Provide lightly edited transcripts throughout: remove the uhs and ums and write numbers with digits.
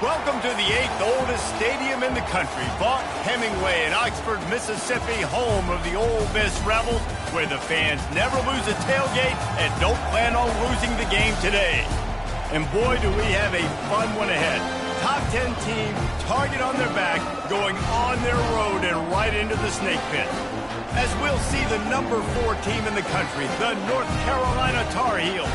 Welcome to the 8th oldest stadium in the country, Vaught Hemingway in Oxford, Mississippi, home of the Ole Miss Rebels, where the fans never lose a tailgate and don't plan on losing the game today. And boy, do we have a fun one ahead. Top 10 team, target on their back, going on their road and right into the snake pit. As we'll see the number 4 team in the country, the North Carolina Tar Heels,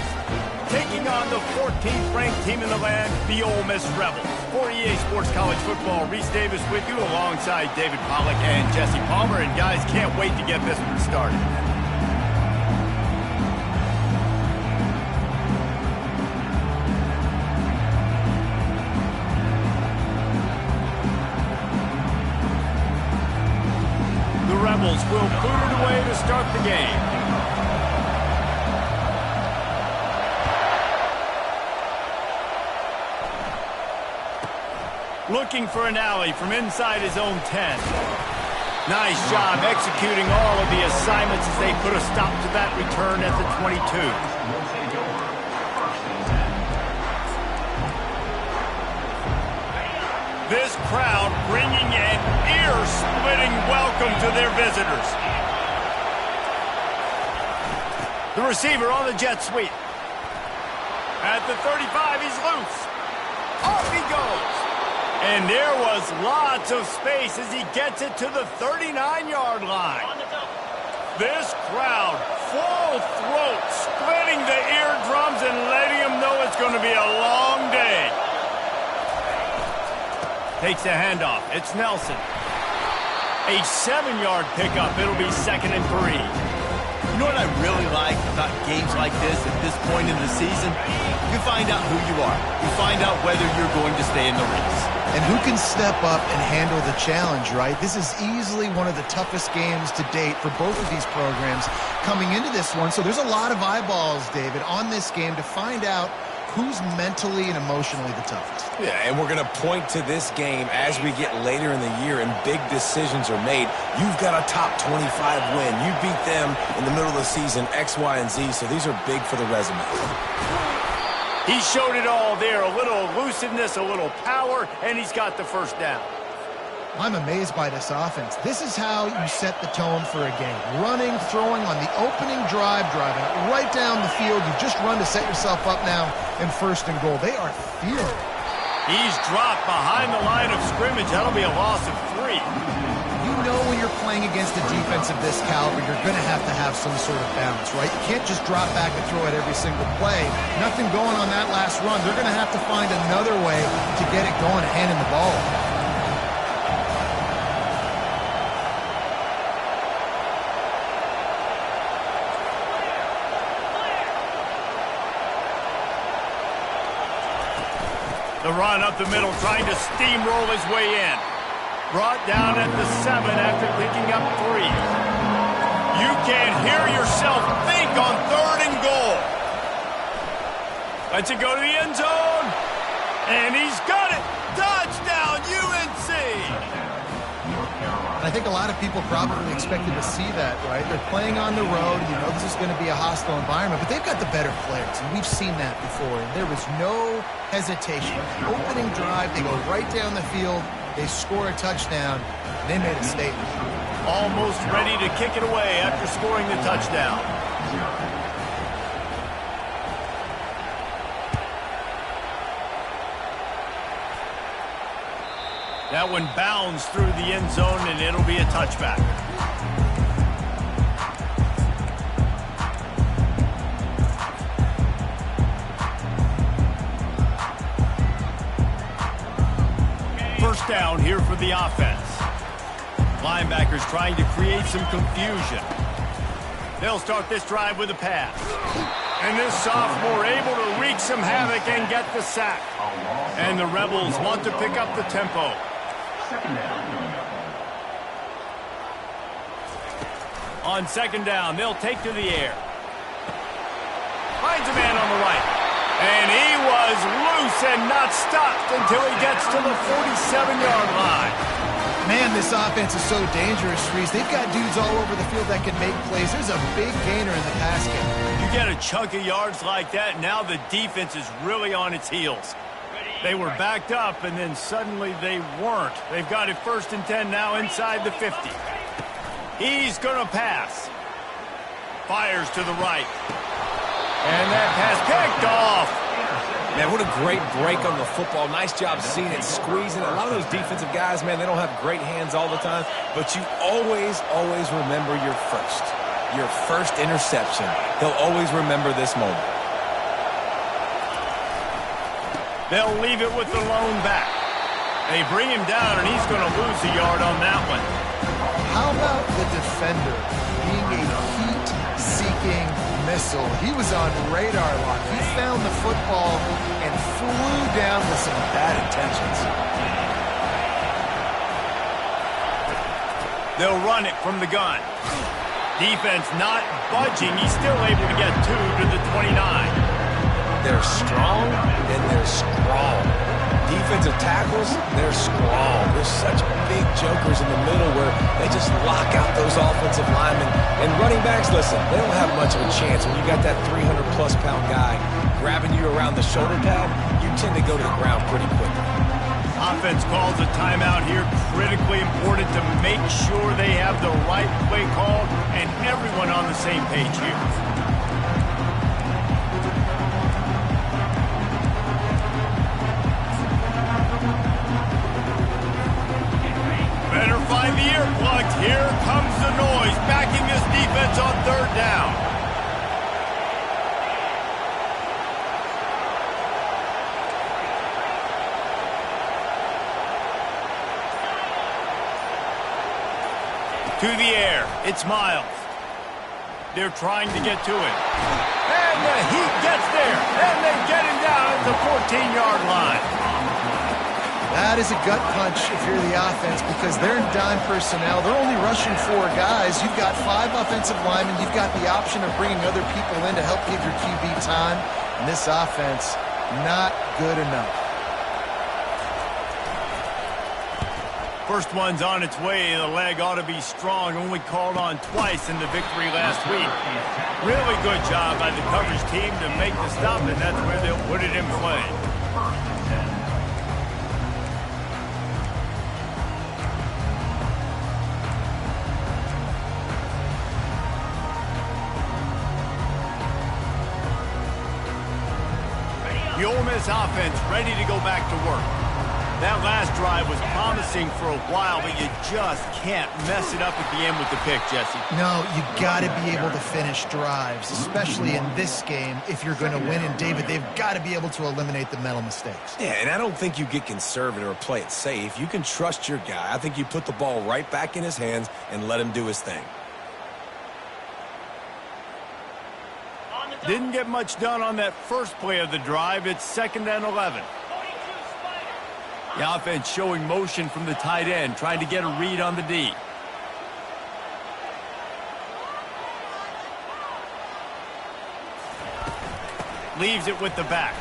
taking on the 14th ranked team in the land, the Ole Miss Rebels. For EA Sports College Football, Reese Davis with you alongside David Pollack and Jesse Palmer. And guys, can't wait to get this one started. The Rebels will boot it away to start the game. Looking for an alley from inside his own 10. Nice job executing all of the assignments as they put a stop to that return at the 22. This crowd bringing an ear-splitting welcome to their visitors. The receiver on the jet sweep. At the 35, he's loose. Off he goes. And there was lots of space as he gets it to the 39-yard line. This crowd, full throat, splitting the eardrums and letting them know it's going to be a long day. Takes the handoff. It's Nelson. A 7-yard pickup. It'll be 2nd and 3. You know what I really like about games like this at this point in the season? You find out who you are. You find out whether you're going to stay in the race. And who can step up and handle the challenge, right? This is easily one of the toughest games to date for both of these programs coming into this one. So there's a lot of eyeballs, David, on this game to find out who's mentally and emotionally the toughest. Yeah, and we're going to point to this game as we get later in the year and big decisions are made. You've got a top 25 win. You beat them in the middle of the season, X, Y, and Z, so these are big for the resume. He showed it all there, a little elusiveness, a little power, and he's got the first down. I'm amazed by this offense. This is how you set the tone for a game. Running, throwing on the opening drive, driving it right down the field. You just run to set yourself up now in 1st and goal. They are feeling it. He's dropped behind the line of scrimmage. That'll be a loss of 3. You know when you're playing against a defense of this caliber, you're going to have some sort of balance, right? You can't just drop back and throw it every single play. Nothing going on that last run. They're going to have to find another way to get it going and handing the ball. The run up the middle, trying to steamroll his way in. Brought down at the 7 after picking up 3. You can't hear yourself think on 3rd and goal. Lets it go to the end zone. And he's got it. Touchdown, UNC. I think a lot of people probably expected to see that, right? They're playing on the road. You know this is going to be a hostile environment, but they've got the better players, and we've seen that before. And there was no hesitation. Opening drive, they go right down the field. They score a touchdown, and they made a statement. Almost ready to kick it away after scoring the touchdown. That one bounds through the end zone, and it'll be a touchback. First down here for the offense. Linebackers trying to create some confusion. They'll start this drive with a pass. And this sophomore able to wreak some havoc and get the sack. And the Rebels want to pick up the tempo. On 2nd down, they'll take to the air. Finds a man on the right. And he was loose and not stopped until he gets to the 47-yard line. Man, this offense is so dangerous, Reese. They've got dudes all over the field that can make plays. There's a big gainer in the pass game. You get a chunk of yards like that, now the defense is really on its heels. Ready, They were backed up, and then suddenly they weren't. They've got it 1st and 10 now inside the 50. He's going to pass. Fires to the right. And that pass picked off. Man, what a great break on the football. Nice job seeing it, squeezing. A lot of those defensive guys, man, they don't have great hands all the time, but you always remember your first interception. He'll always remember this moment. They'll leave it with the lone back. They bring him down, and he's going to lose a yard on that one. How about the defender being a heat-seeking missile? He was on radar lock. He found the football and flew down with some bad intentions. They'll run it from the gun. Defense not budging. He's still able to get 2 to the 29. They're strong, and they're strong. Defensive tackles, they're strong. There's such big jokers in the middle where they just lock out those offensive linemen. And running backs, listen, they don't have much of a chance. When you got that 300-plus pound guy grabbing you around the shoulder pad, you tend to go to the ground pretty quickly. Offense calls a timeout here. Critically important to make sure they have the right play call and everyone on the same page here. Better find the earplugs. Here comes the noise, backing this defense on 3rd down. To the air, it's Miles. They're trying to get to it. And the heat gets there, and they get him down at the 14-yard line. That is a gut punch if you're the offense because they're in dime personnel. They're only rushing 4 guys. You've got 5 offensive linemen. You've got the option of bringing other people in to help give your QB time. And this offense, not good enough. First one's on its way. The leg ought to be strong. Only called on twice in the victory last week. Really good job by the coverage team to make the stop, and that's where they'll put it in play. The Ole Miss offense ready to go back to work. That last drive was promising for a while, but you just can't mess it up at the end with the pick, Jesse. No, you got to be able to finish drives, especially in this game. If you're going to win, and David, they've got to be able to eliminate the mental mistakes. Yeah, and I don't think you get conservative or play it safe. You can trust your guy. I think you put the ball right back in his hands and let him do his thing. Didn't get much done on that first play of the drive. It's 2nd and 11. The offense showing motion from the tight end, trying to get a read on the D. Leaves it with the back.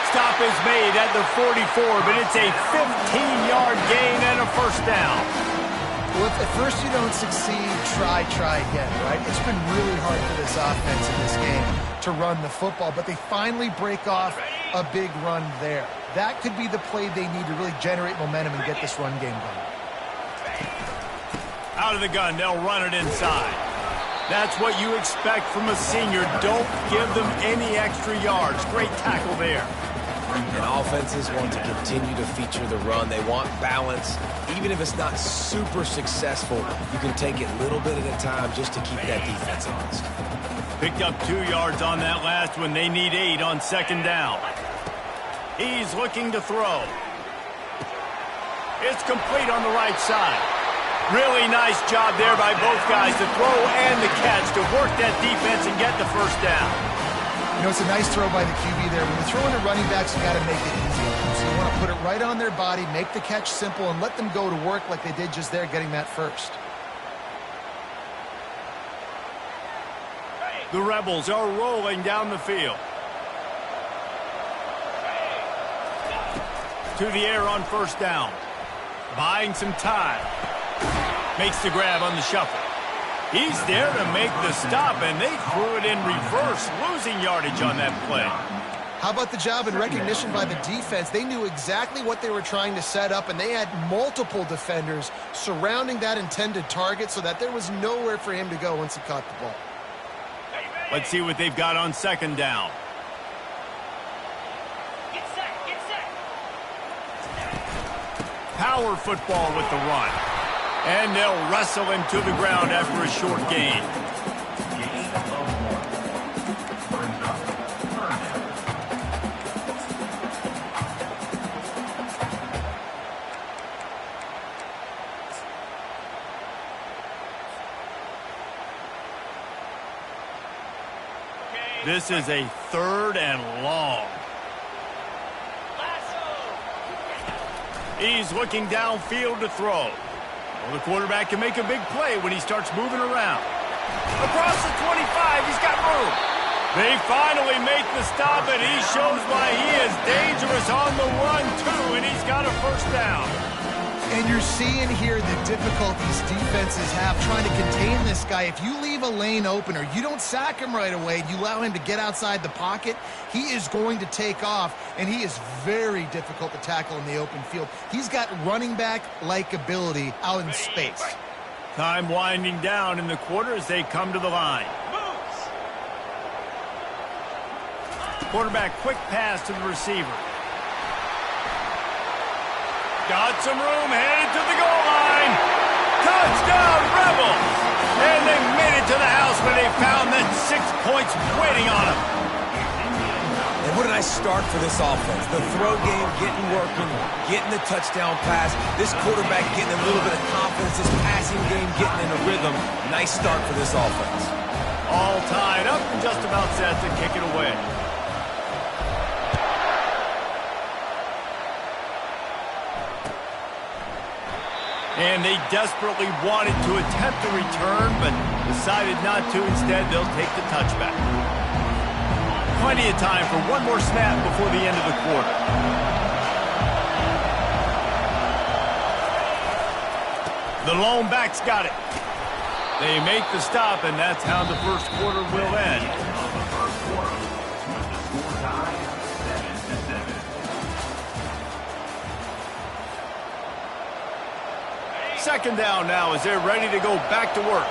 Stop is made at the 44, but it's a 15-yard gain and a 1st down. Well, if at first you don't succeed, try again, right? It's been really hard for this offense in this game to run the football, but they finally break off a big run there. That could be the play they need to really generate momentum and get this run game going. Out of the gun, they'll run it inside. That's what you expect from a senior. Don't give them any extra yards. Great tackle there. And offenses want to continue to feature the run. They want balance. Even if it's not super successful, you can take it little bit at a time just to keep that defense honest. Picked up 2 yards on that last one. They need 8 on 2nd down. He's looking to throw. It's complete on the right side. Really nice job there by both guys to throw and the catch to work that defense and get the 1st down. You know, it's a nice throw by the QB there. When you're throwing to running backs, you got to make it easy. So you want to put it right on their body, make the catch simple, and let them go to work like they did just there, getting that 1st. The Rebels are rolling down the field. To the air on 1st down. Buying some time. Makes the grab on the shuffle. He's there to make the stop, and they threw it in reverse, losing yardage on that play. How about the job and recognition by the defense? They knew exactly what they were trying to set up, and they had multiple defenders surrounding that intended target so that there was nowhere for him to go once he caught the ball. Let's see what they've got on second down. Power football with the run. And they'll wrestle him to the ground after a short gain. This is a 3rd and long. He's looking downfield to throw. Well, the quarterback can make a big play when he starts moving around. Across the 25, he's got room. They finally make the stop, and he shows why he is dangerous on the run, too, and he's got a first down. And you're seeing here the difficulties defenses have trying to contain this guy. If you leave a lane open or you don't sack him right away, you allow him to get outside the pocket, he is going to take off, and he is very difficult to tackle in the open field. He's got running back-like ability out in space. Time winding down in the quarter as they come to the line. Quarterback quick pass to the receiver. Got some room, headed to the goal line. Touchdown, Rebels! And they made it to the house when they found that 6 points waiting on them. And what a nice start for this offense. The throw game getting working, getting the touchdown pass. This quarterback getting a little bit of confidence. This passing game getting in a rhythm. Nice start for this offense. All tied up and just about set to kick it away. And they desperately wanted to attempt a return, but decided not to. Instead, they'll take the touchback. Plenty of time for one more snap before the end of the quarter. The lone back's got it. They make the stop, and that's how the first quarter will end. Second down now as they're ready to go back to work.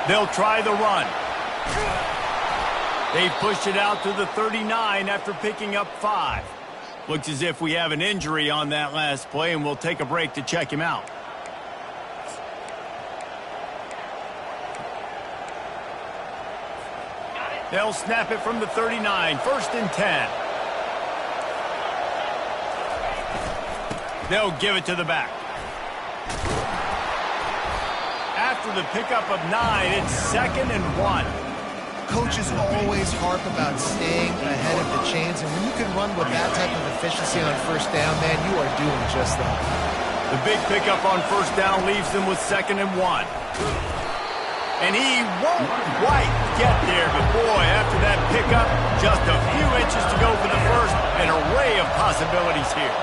They'll try the run. They pushed it out to the 39 after picking up 5. Looks as if we have an injury on that last play, and we'll take a break to check him out. They'll snap it from the 39, 1st and 10. They'll give it to the back. After the pickup of 9, it's 2nd and 1. Coaches always harp about staying ahead of the chains, and when you can run with that type of efficiency on first down, man, you are doing just that. The big pickup on first down leaves them with 2nd and 1. And he won't quite get there, but boy, after that pickup, just a few inches to go for the first, an array of possibilities here.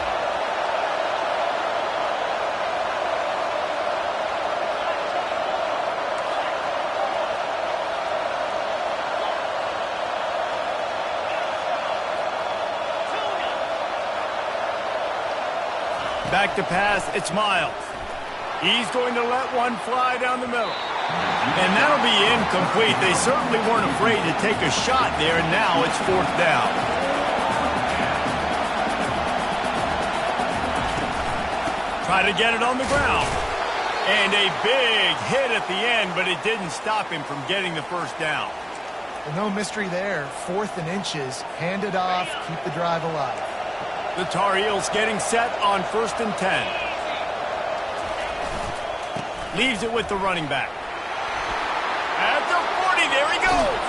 Back to pass, it's Miles. He's going to let one fly down the middle. And that'll be incomplete. They certainly weren't afraid to take a shot there, and now it's 4th down. Try to get it on the ground. And a big hit at the end, but it didn't stop him from getting the first down. Well, no mystery there. 4th and inches. Hand it off, keep the drive alive. The Tar Heels getting set on 1st and 10. Leaves it with the running back. At the 40, there he goes.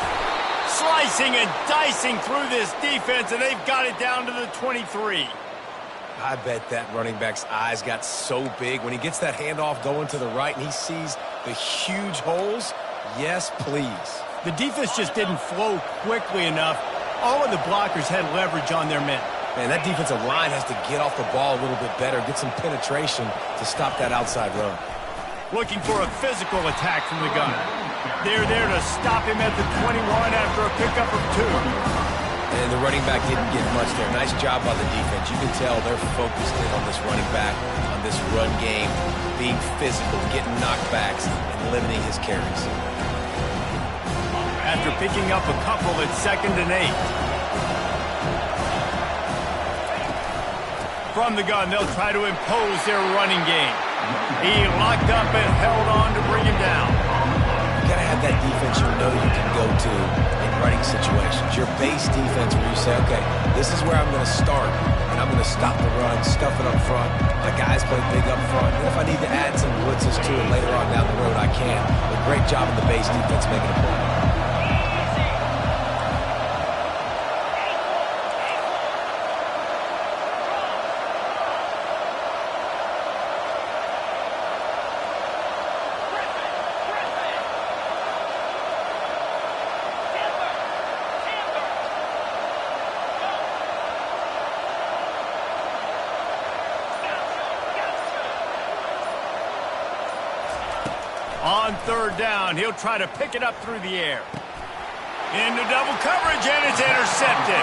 Slicing and dicing through this defense, and they've got it down to the 23. I bet that running back's eyes got so big when he gets that handoff going to the right and he sees the huge holes. Yes, please. The defense just didn't flow quickly enough. All of the blockers had leverage on their men. Man, that defensive line has to get off the ball a little bit better, get some penetration to stop that outside run. Looking for a physical attack from the gun. They're there to stop him at the 21 after a pickup of 2. And the running back didn't get much there. Nice job by the defense. You can tell they're focused in on this running back, on this run game, being physical, getting knockbacks, and limiting his carries. After picking up a couple at 2nd and 8. From the gun, they'll try to impose their running game. He locked up and held on to bring him down. You got to have that defense you know you can go to in running situations. Your base defense where you say, okay, this is where I'm going to start, and I'm going to stop the run, stuff it up front. My guys play big up front. And if I need to add some blitzes to it later on down the road, I can. But great job in the base defense making a play. On 3rd down, he'll try to pick it up through the air. Into double coverage, and it's intercepted.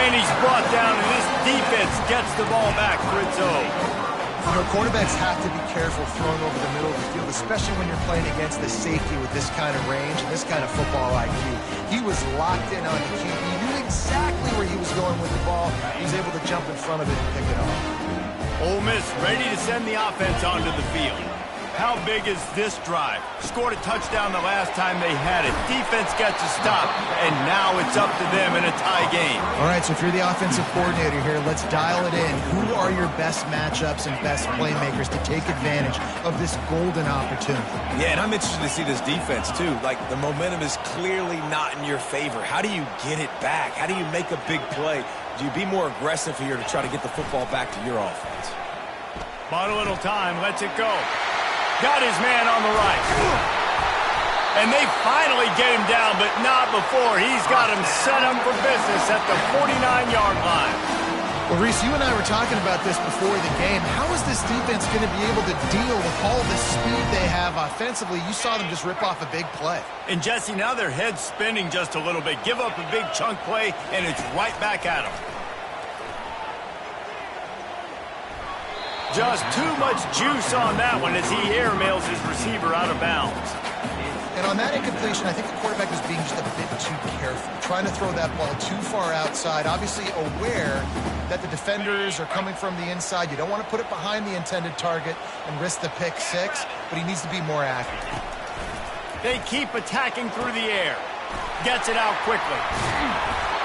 And he's brought down, and this defense gets the ball back for its own. You know, quarterbacks have to be careful throwing over the middle of the field, especially when you're playing against the safety with this kind of range and this kind of football IQ. He was locked in on the QB. He knew exactly where he was going with the ball. He was able to jump in front of it and pick it up. Ole Miss ready to send the offense onto the field. How big is this drive? Scored a touchdown the last time they had it. Defense gets a stop, and now it's up to them in a tie game. All right, so if you're the offensive coordinator here, let's dial it in. Who are your best matchups and best playmakers to take advantage of this golden opportunity? Yeah, and I'm interested to see this defense, too. Like, the momentum is clearly not in your favor. How do you get it back? How do you make a big play? Do you be more aggressive here to try to get the football back to your offense? Bought a little time, lets it go. Got his man on the right. And they finally get him down, but not before. He's got him set up for business at the 49-yard line. Well, Reese, you and I were talking about this before the game. How is this defense going to be able to deal with all the speed they have offensively? You saw them just rip off a big play. And, Jesse, now their head's spinning just a little bit. Give up a big chunk play, and it's right back at them. Just too much juice on that one as he airmails his receiver out of bounds. And on that incompletion, I think the quarterback was being just a bit too careful, trying to throw that ball too far outside, obviously aware that the defenders are coming from the inside. You don't want to put it behind the intended target and risk the pick six, but he needs to be more accurate. They keep attacking through the air. Gets it out quickly.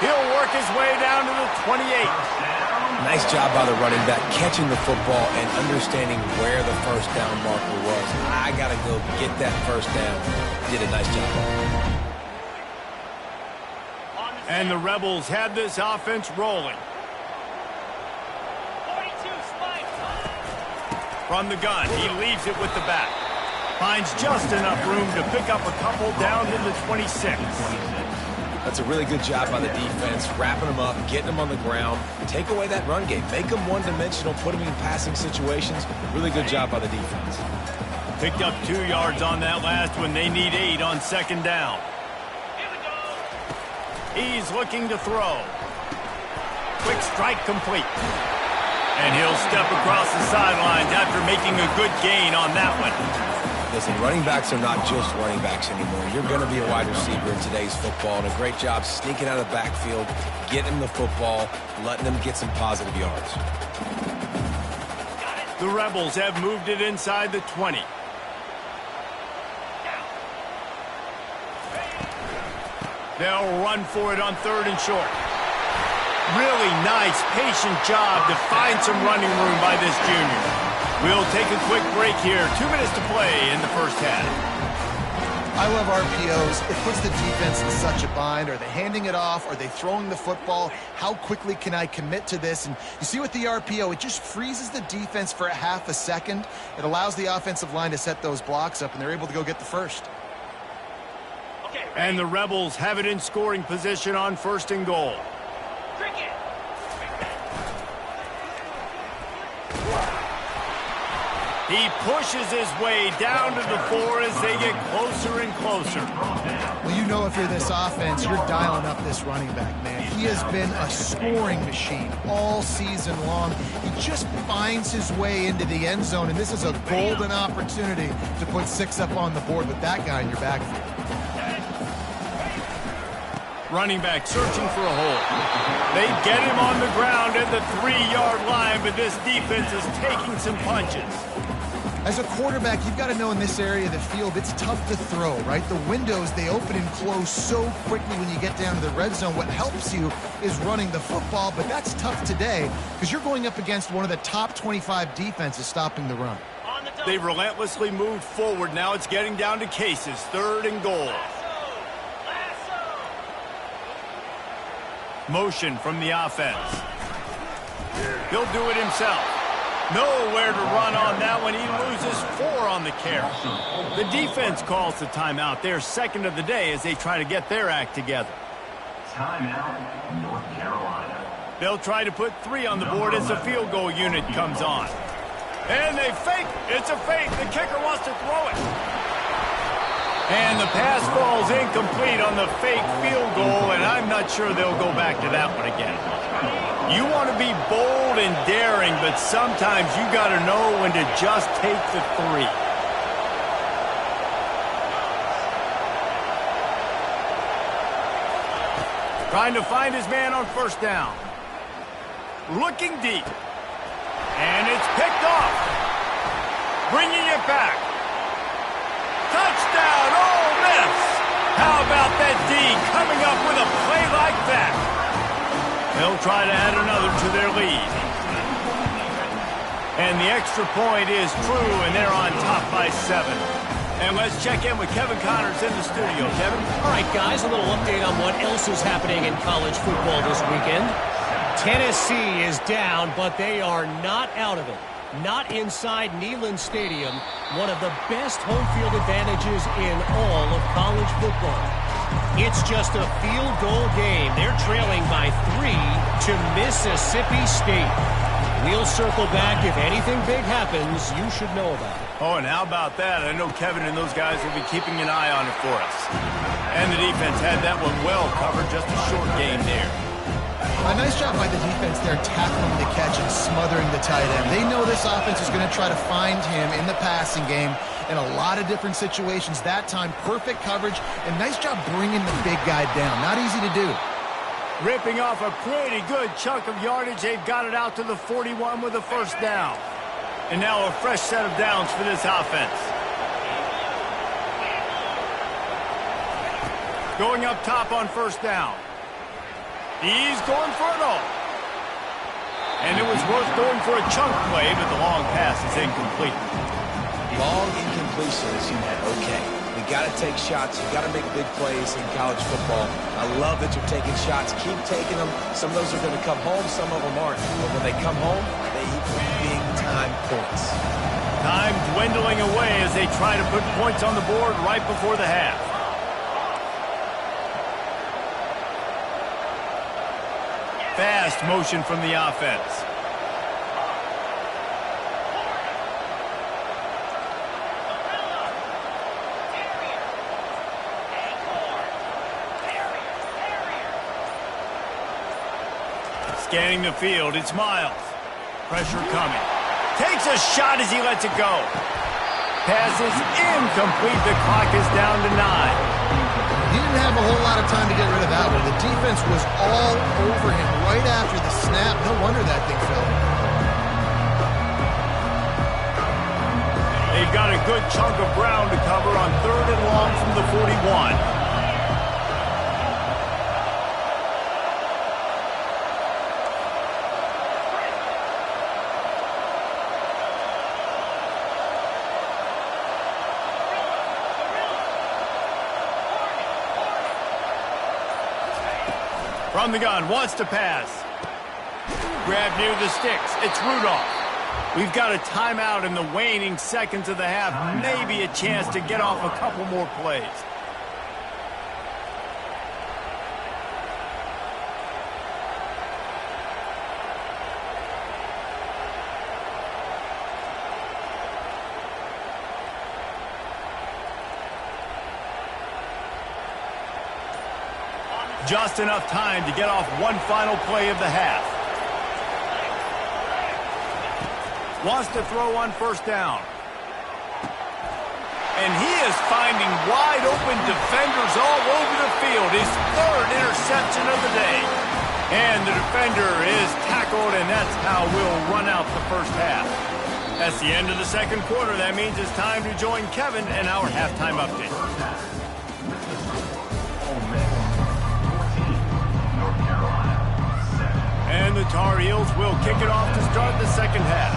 He'll work his way down to the 28. Nice job by the running back, catching the football and understanding where the first down marker was. I got to go get that first down. Did a nice job. And the Rebels have this offense rolling. From the gun, he leaves it with the back. Finds just enough room to pick up a couple down to the 26. That's a really good job by the defense, wrapping them up, getting them on the ground. Take away that run game. Make them one-dimensional, put them in passing situations. Really good job by the defense. Picked up 2 yards on that last one. They need 8 on 2nd down. He's looking to throw. Quick strike complete. And he'll step across the sidelines after making a good gain on that one. Listen, running backs are not just running backs anymore. You're going to be a wide receiver in today's football, and a great job sneaking out of the backfield, getting them the football, letting them get some positive yards. The Rebels have moved it inside the 20. They'll run for it on 3rd and short. Really nice, patient job to find some running room by this junior. We'll take a quick break here. 2 minutes to play in the first half. I love RPOs. It puts the defense in such a bind. Are they handing it off? Are they throwing the football? How quickly can I commit to this? And you see with the RPO, it just freezes the defense for a half a second. It allows the offensive line to set those blocks up, and they're able to go get the first. Okay, And the Rebels have it in scoring position on 1st and goal. He pushes his way down to the 4 as they get closer and closer. Well, you know, if you're this offense, you're dialing up this running back, man. He has been a scoring machine all season long. He just finds his way into the end zone, and this is a golden opportunity to put 6 up on the board with that guy in your backfield. Running back searching for a hole. They get him on the ground at the 3-yard line, but this defense is taking some punches. As a quarterback, you've got to know in this area of the field, it's tough to throw, right? The windows, they open and close so quickly when you get down to the red zone. What helps you is running the football, but that's tough today because you're going up against one of the top 25 defenses stopping the run. They've relentlessly moved forward. Now it's getting down to cases. 3rd and goal. Motion from the offense. He'll do it himself. Nowhere to run on that one. He loses 4 on the carry. The defense calls the timeout. They're 2nd of the day as they try to get their act together. Timeout, North Carolina. They'll try to put 3 on the board as the field goal unit comes on. And they fake. It's a fake. The kicker wants to throw it. And the pass falls incomplete on the fake field goal, and I'm not sure they'll go back to that one again. You want to be bold and daring, but sometimes you got to know when to just take the 3. Trying to find his man on 1st down. Looking deep. And it's picked off. Bringing it back. Touchdown, Ole Miss! How about that D coming up with a play like that? They'll try to add another to their lead. And the extra point is true, and they're on top by 7. And let's check in with Kevin Connors in the studio. Kevin? All right, guys, a little update on what else is happening in college football this weekend. Tennessee is down, but they are not out of it. Not inside Neyland Stadium, one of the best home field advantages in all of college football. It's just a field goal game. They're trailing by 3 to Mississippi State. We'll circle back. If anything big happens, you should know about it. Oh, and how about that? I know Kevin and those guys will be keeping an eye on it for us. And the defense had that one well covered. Just a short game there. A nice job by the defense there, tackling the catch and smothering the tight end. They know this offense is going to try to find him in the passing game in a lot of different situations. That time, perfect coverage, and nice job bringing the big guy down. Not easy to do. Ripping off a pretty good chunk of yardage. They've got it out to the 41 with a 1st down. And now a fresh set of downs for this offense. Going up top on 1st down. He's going for it all. And it was worth going for a chunk play, but the long pass is incomplete. Long incompletions, okay. We got to take shots. You got to make big plays in college football. I love that you're taking shots. Keep taking them. Some of those are going to come home. Some of them aren't. But when they come home, they equal big-time points. Time dwindling away as they try to put points on the board right before the half. Fast motion from the offense. Scanning the field, it's Miles. Pressure coming. Takes a shot as he lets it go. Pass is incomplete. The clock is down to 9. He didn't have a whole lot of time to get rid of that one. The defense was all over him right after the snap. No wonder that thing fell. They've got a good chunk of ground to cover on 3rd and long from the 41. From the gun, wants to pass. Grab near the sticks. It's Rudolph. We've got a timeout in the waning seconds of the half. Maybe a chance to get off a couple more plays. Just enough time to get off one final play of the half. Wants to throw on first down. And he is finding wide open defenders all over the field. His third interception of the day. And the defender is tackled, and that's how we'll run out the first half. That's the end of the second quarter. That means it's time to join Kevin and our halftime update. And the Tar Heels will kick it off to start the second half.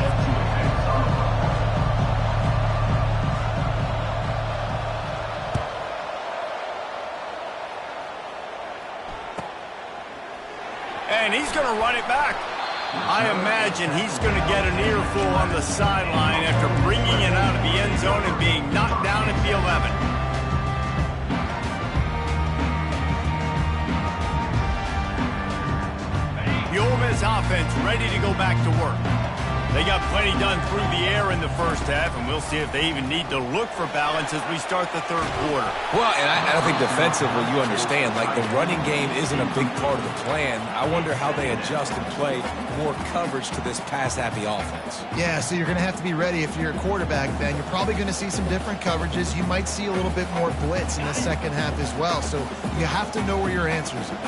And he's going to run it back. I imagine he's going to get an earful on the sideline after bringing it out of the end zone and being knocked down at the 11. The Ole Miss offense ready to go back to work. They got plenty done through the air in the first half, and we'll see if they even need to look for balance as we start the third quarter. Well, and I don't think defensively you understand, like the running game isn't a big part of the plan. I wonder how they adjust and play more coverage to this pass-happy offense. Yeah, so you're going to have to be ready if you're a quarterback, Ben. You're probably going to see some different coverages. You might see a little bit more blitz in the second half as well, so you have to know where your answers are.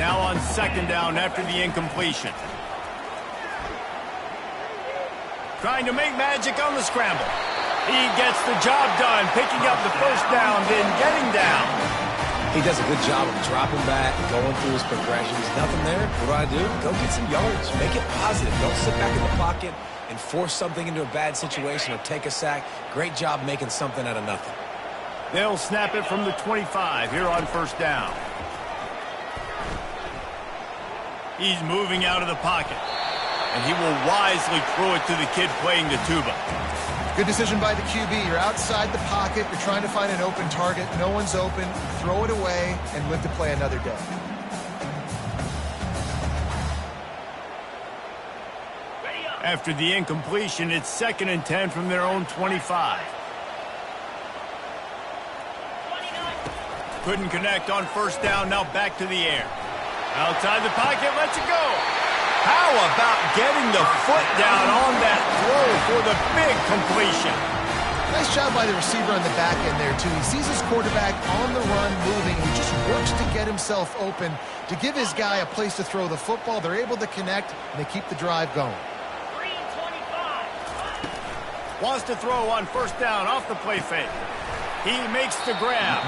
Now on second down after the incompletion. Trying to make magic on the scramble. He gets the job done, picking up the first down, then getting down. He does a good job of dropping back, going through his progressions. Nothing there. What do? Go get some yards. Make it positive. Don't sit back in the pocket and force something into a bad situation or take a sack. Great job making something out of nothing. They'll snap it from the 25 here on first down. He's moving out of the pocket. And he will wisely throw it to the kid playing the tuba. Good decision by the QB. You're outside the pocket. You're trying to find an open target. No one's open. Throw it away and live to play another day. After the incompletion, it's 2nd and 10 from their own 25. Couldn't connect on first down. Now back to the air. Outside the pocket, lets it go. How about getting the foot down on that throw for the big completion? Nice job by the receiver on the back end there, too. He sees his quarterback on the run moving. He just works to get himself open to give his guy a place to throw the football. They're able to connect, and they keep the drive going. Wants to throw on first down off the play fake. He makes the grab.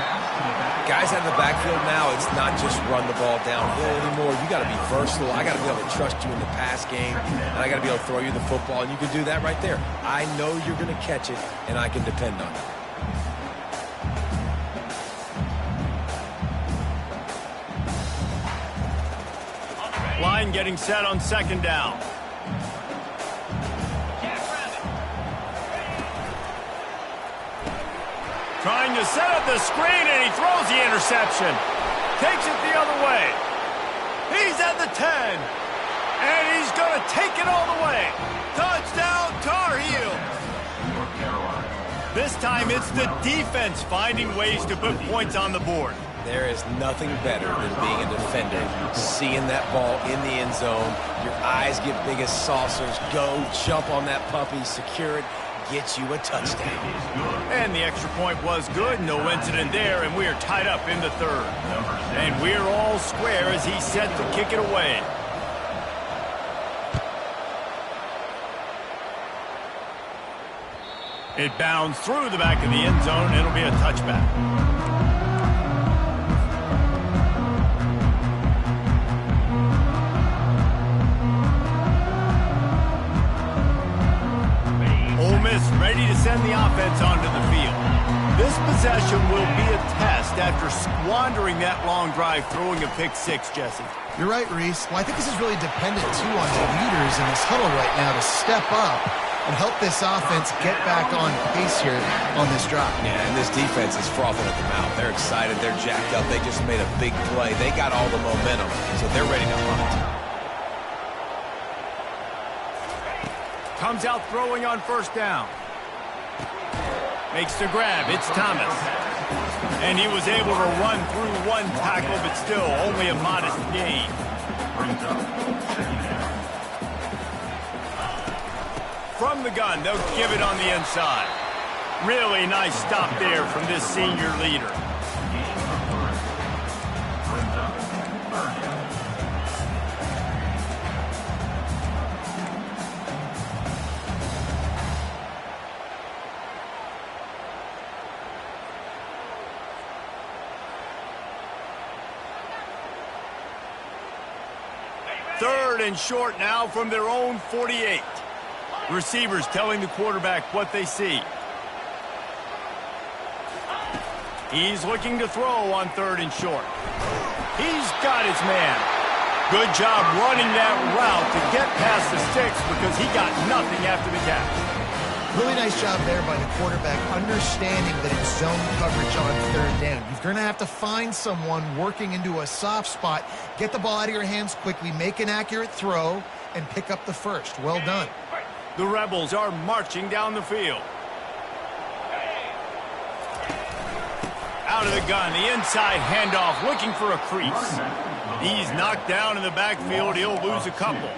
Guys out of the backfield now, it's not just run the ball downhill anymore. You got to be versatile. I got to be able to trust you in the pass game, and I got to be able to throw you the football, and you can do that right there. I know you're going to catch it, and I can depend on it. Line getting set on second down. Trying to set up the screen, and he throws the interception. Takes it the other way. He's at the 10. And he's going to take it all the way. Touchdown, Tar Heels. This time it's the defense finding ways to put points on the board. There is nothing better than being a defender, seeing that ball in the end zone. Your eyes get big as saucers. Go, jump on that puppy, secure it. Gets you a touchdown. And the extra point was good. No incident there, and we are tied up in the third. And we're all square as he's set to kick it away. It bounds through the back of the end zone, and it'll be a touchback. Ole Miss ready to send the offense onto the field. This possession will be a test after squandering that long drive throwing a pick six, Jesse. You're right, Reese. Well, I think this is really dependent, too, on the leaders in this huddle right now to step up and help this offense get back on pace here on this drive. Yeah, and this defense is frothing at the mouth. They're excited. They're jacked up. They just made a big play. They got all the momentum, so they're ready to hunt. Comes out throwing on first down. Makes the grab. It's Thomas. And he was able to run through one tackle, but still only a modest gain. From the gun, they'll give it on the inside. Really nice stop there from this senior leader. Third and short now from their own 48. Receivers telling the quarterback what they see. He's looking to throw on third and short. He's got his man. Good job running that route to get past the sticks because he got nothing after the catch. Really nice job there by the quarterback, understanding that it's zone coverage on third down. You're going to have to find someone working into a soft spot, get the ball out of your hands quickly, make an accurate throw, and pick up the first. Well done. The Rebels are marching down the field. Out of the gun, the inside handoff, looking for a crease. He's knocked down in the backfield. He'll lose a couple.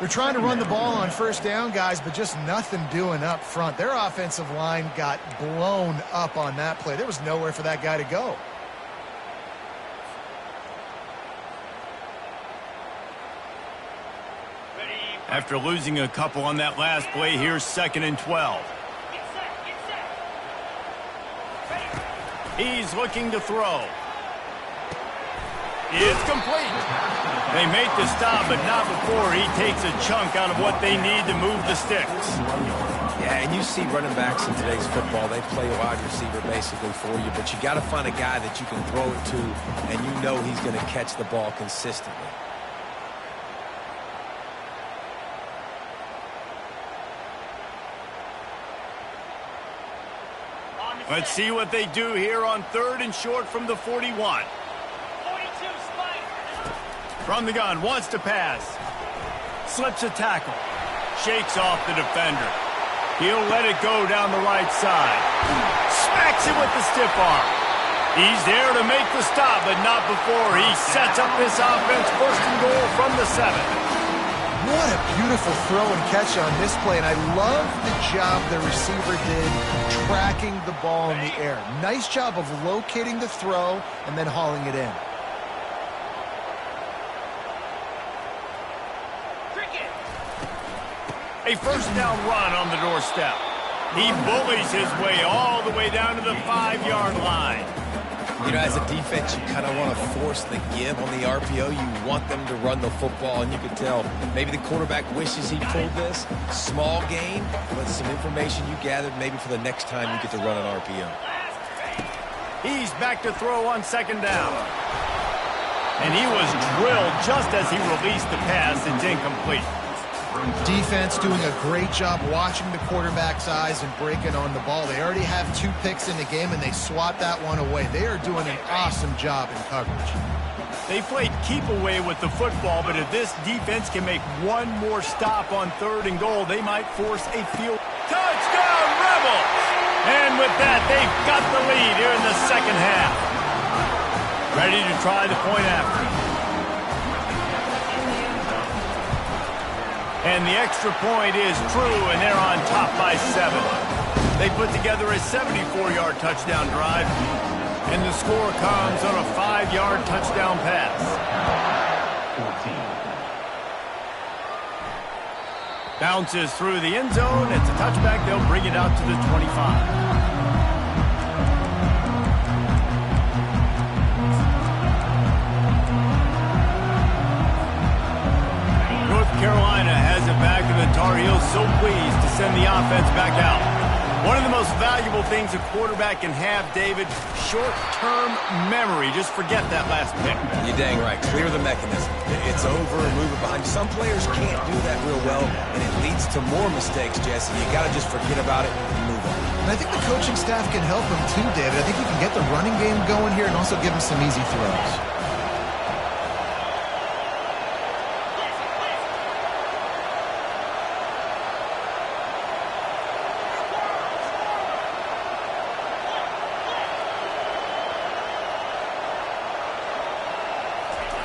They're trying to run the ball on first down, guys, but just nothing doing up front. Their offensive line got blown up on that play. There was nowhere for that guy to go. After losing a couple on that last play, here's 2nd and 12. He's looking to throw. It's complete. They make the stop, but not before he takes a chunk out of what they need to move the sticks. Yeah, and you see running backs in today's football, they play a wide receiver basically for you, but you got to find a guy that you can throw it to, and you know he's going to catch the ball consistently. Let's see what they do here on third and short from the 41. From the gun, wants to pass. Slips a tackle. Shakes off the defender. He'll let it go down the right side. Smacks it with the stiff arm. He's there to make the stop, but not before he sets up this offense. 1st and goal from the 7. What a beautiful throw and catch on this play, and I love the job the receiver did tracking the ball in the air. Nice job of locating the throw and then hauling it in. A first down run on the doorstep. He bullies his way all the way down to the 5-yard line. You know, as a defense, you kind of want to force the give on the RPO. You want them to run the football, and you can tell maybe the quarterback wishes he pulled this. Small gain, but some information you gathered maybe for the next time you get to run an RPO. He's back to throw on 2nd down. And he was drilled just as he released the pass. It's incomplete. Defense doing a great job watching the quarterback's eyes and breaking on the ball. They already have 2 picks in the game, and they swat that one away. They are doing an awesome job in coverage. They played keep away with the football, but if this defense can make one more stop on 3rd and goal, they might force a field. Touchdown, Rebels! And with that, they've got the lead here in the 2nd half. Ready to try the point after. And the extra point is true, and they're on top by 7. They put together a 74-yard touchdown drive, and the score comes on a 5-yard touchdown pass. 14. Bounces through the end zone. It's a touchback. They'll bring it out to the 25. Carolina has it back, and the Tar Heels so pleased to send the offense back out. One of the most valuable things a quarterback can have, David, short-term memory. Just forget that last pick. You're dang right. Clear the mechanism. It's over and move it behind. Some players can't do that real well, and it leads to more mistakes, Jesse. You got to just forget about it and move on. And I think the coaching staff can help him too, David. I think you can get the running game going here and also give him some easy throws.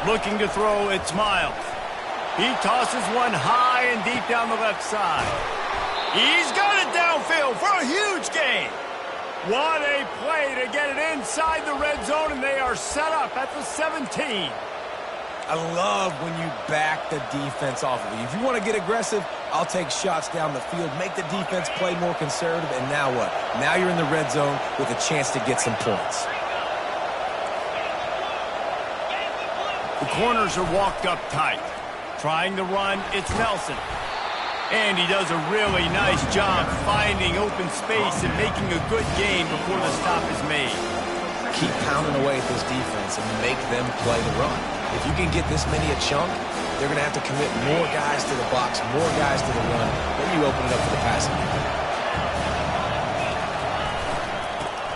Looking to throw, it's Miles. He tosses one high and deep down the left side. He's got it downfield for a huge gain. What a play to get it inside the red zone, and they are set up at the 17. I love when you back the defense off of you. If you want to get aggressive, I'll take shots down the field, make the defense play more conservative, and now what? Now you're in the red zone with a chance to get some points. The corners are walked up tight. Trying the run, it's Nelson. And he does a really nice job finding open space and making a good gain before the stop is made. Keep pounding away at this defense and make them play the run. If you can get this many a chunk, they're going to have to commit more guys to the box, more guys to the run. Then you open it up for the passing game.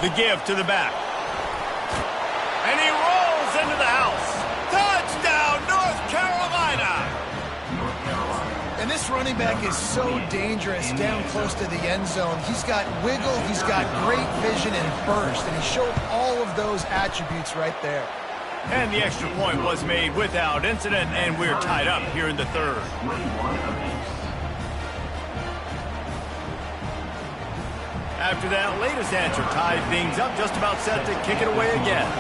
The give to the back. And he rolls into the house. Touchdown, North Carolina! And this running back is so dangerous down close to the end zone. He's got wiggle, he's got great vision and burst, and he showed all of those attributes right there. And the extra point was made without incident, and we're tied up here in the third. After that latest answer tied things up, just about set to kick it away again.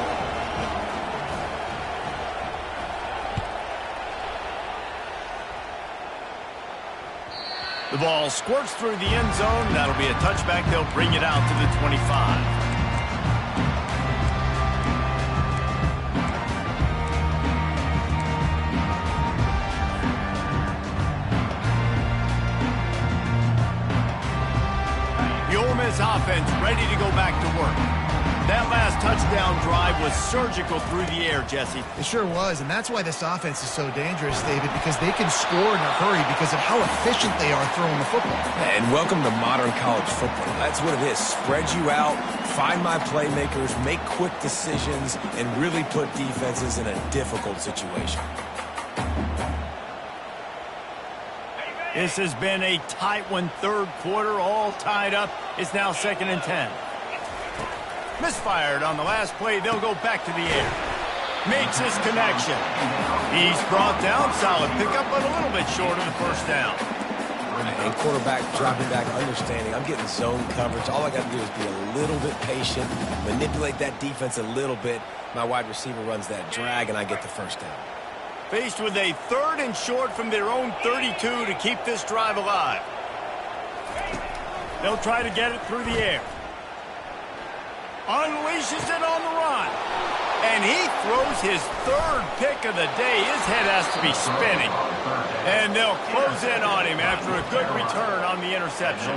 The ball squirts through the end zone. That'll be a touchback. They'll bring it out to the 25. The Ole Miss offense ready to go back to work. That last touchdown drive was surgical through the air, Jesse. It sure was, and that's why this offense is so dangerous, David, because they can score in a hurry because of how efficient they are throwing the football. And welcome to modern college football. That's what it is. Spread you out, find my playmakers, make quick decisions, and really put defenses in a difficult situation. This has been a tight one, third quarter, all tied up. It's now 2nd and 10. Misfired on the last play. They'll go back to the air. Makes his connection. He's brought down. Solid pickup, but a little bit short of the first down. And quarterback dropping back, understanding I'm getting zone coverage. All I got to do is be a little bit patient, manipulate that defense a little bit. My wide receiver runs that drag, and I get the first down. Faced with a 3rd and short from their own 32 to keep this drive alive. They'll try to get it through the air. Unleashes it on the run. And he throws his 3rd pick of the day. His head has to be spinning. And they'll close in on him after a good return on the interception.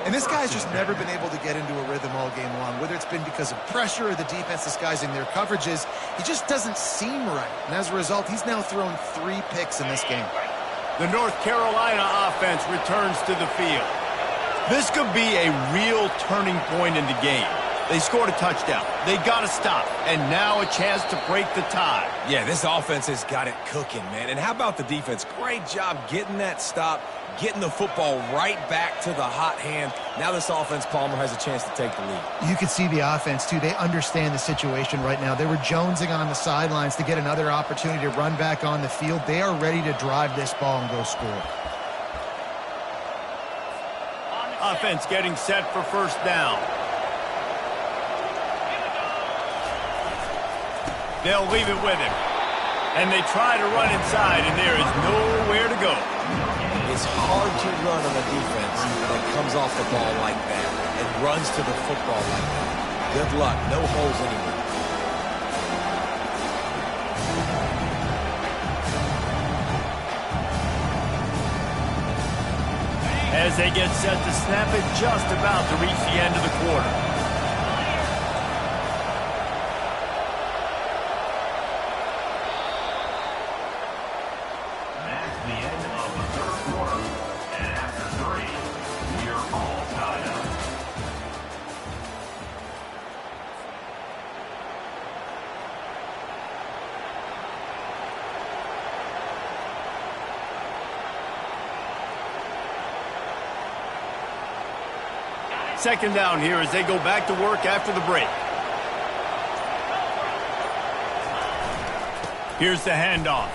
And this guy's just never been able to get into a rhythm all game long, whether it's been because of pressure or the defense disguising their coverages. He just doesn't seem right. And as a result, he's now thrown 3 picks in this game. The North Carolina offense returns to the field. This could be a real turning point in the game. They scored a touchdown. They got to stop. And now a chance to break the tie. Yeah, this offense has got it cooking, man. And how about the defense? Great job getting that stop, getting the football right back to the hot hand. Now this offense, Palmer, has a chance to take the lead. You can see the offense, too. They understand the situation right now. They were jonesing on the sidelines to get another opportunity to run back on the field. They are ready to drive this ball and go score. Offense getting set for first down. They'll leave it with him. And they try to run inside, and there is nowhere to go. It's hard to run on a defense that comes off the ball like that and runs to the football like that. Good luck. No holes anywhere. As they get set to snap it, just about to reach the end of the quarter. Second down here as they go back to work after the break. Here's the handoff.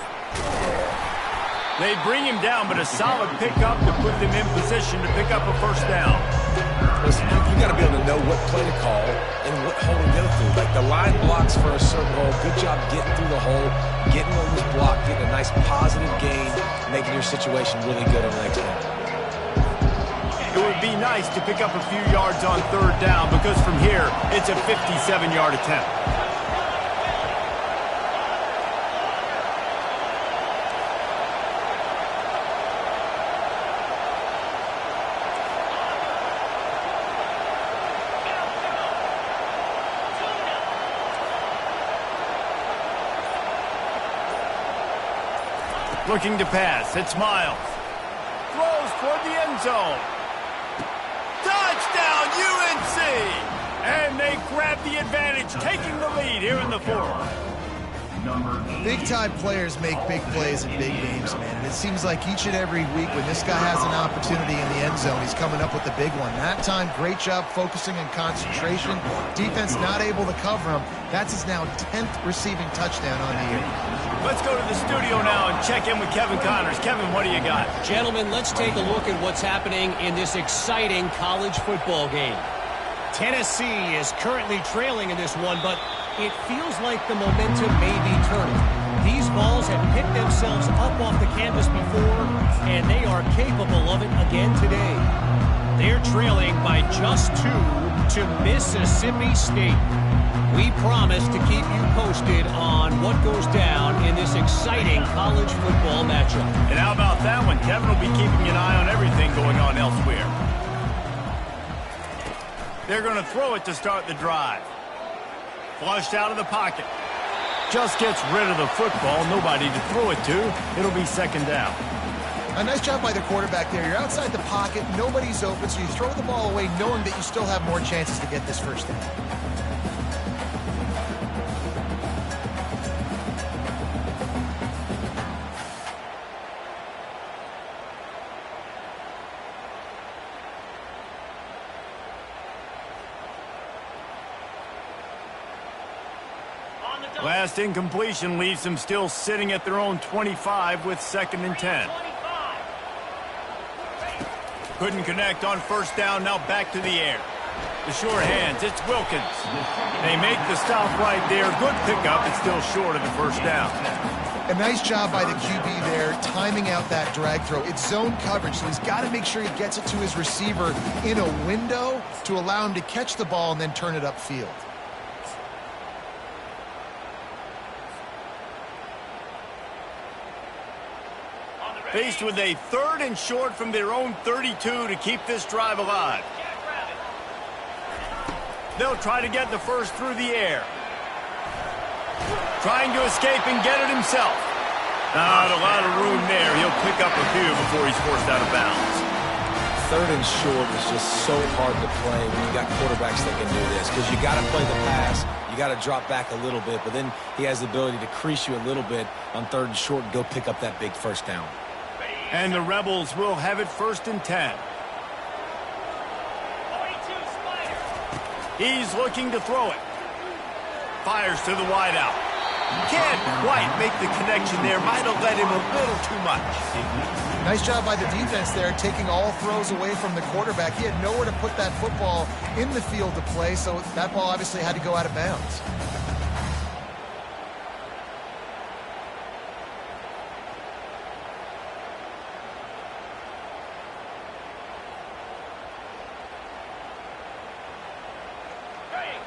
They bring him down, but a solid pickup to put them in position to pick up a first down. Listen, you got to be able to know what play to call and what hole to go through. Like the line blocks for a certain hole. Good job getting through the hole, getting on this block, getting a nice positive gain, making your situation really good on the next one. It would be nice to pick up a few yards on third down because from here, it's a 57-yard attempt. Looking to pass. It's Miles. Throws toward the end zone. Touchdown, UNC! And they grab the advantage, taking the lead here in the fourth. Big-time players make big plays in big games, man. And it seems like each and every week when this guy has an opportunity in the end zone, he's coming up with the big one. That time, great job focusing and concentration. Defense not able to cover him. That's his now 10th receiving touchdown on the year. Let's go to the studio now and check in with Kevin Connors. Kevin, what do you got? Gentlemen, let's take a look at what's happening in this exciting college football game. Tennessee is currently trailing in this one, but it feels like the momentum may be turning. These balls have picked themselves up off the canvas before, and they are capable of it again today. They're trailing by just 2 to Mississippi State. We promise to keep you posted on what goes down in this exciting college football matchup. And how about that one? Kevin will be keeping an eye on everything going on elsewhere. They're going to throw it to start the drive. Flushed out of the pocket. Just gets rid of the football. Nobody to throw it to. It'll be second down. A nice job by the quarterback there. You're outside the pocket. Nobody's open, so you throw the ball away knowing that you still have more chances to get this first down. Last incompletion leaves them still sitting at their own 25 with 2nd and 10. Couldn't connect on first down, now back to the air. The short hands, it's Wilkins. They make the stop right there. Good pickup, it's still short of the first down. A nice job by the QB there, timing out that drag throw. It's zone coverage, so he's got to make sure he gets it to his receiver in a window to allow him to catch the ball and then turn it upfield. Faced with a 3rd and short from their own 32 to keep this drive alive. They'll try to get the first through the air. Trying to escape and get it himself. Not a lot of room there. He'll pick up a few before he's forced out of bounds. 3rd and short is just so hard to play when you got quarterbacks that can do this, because you got to play the pass, you got to drop back a little bit, but then he has the ability to crease you a little bit on 3rd and short and go pick up that big first down. And the Rebels will have it 1st and 10. He's looking to throw it. Fires to the wideout. Can't quite make the connection there. Might have let him a little too much. Nice job by the defense there, taking all throws away from the quarterback. He had nowhere to put that football in the field to play, so that ball obviously had to go out of bounds.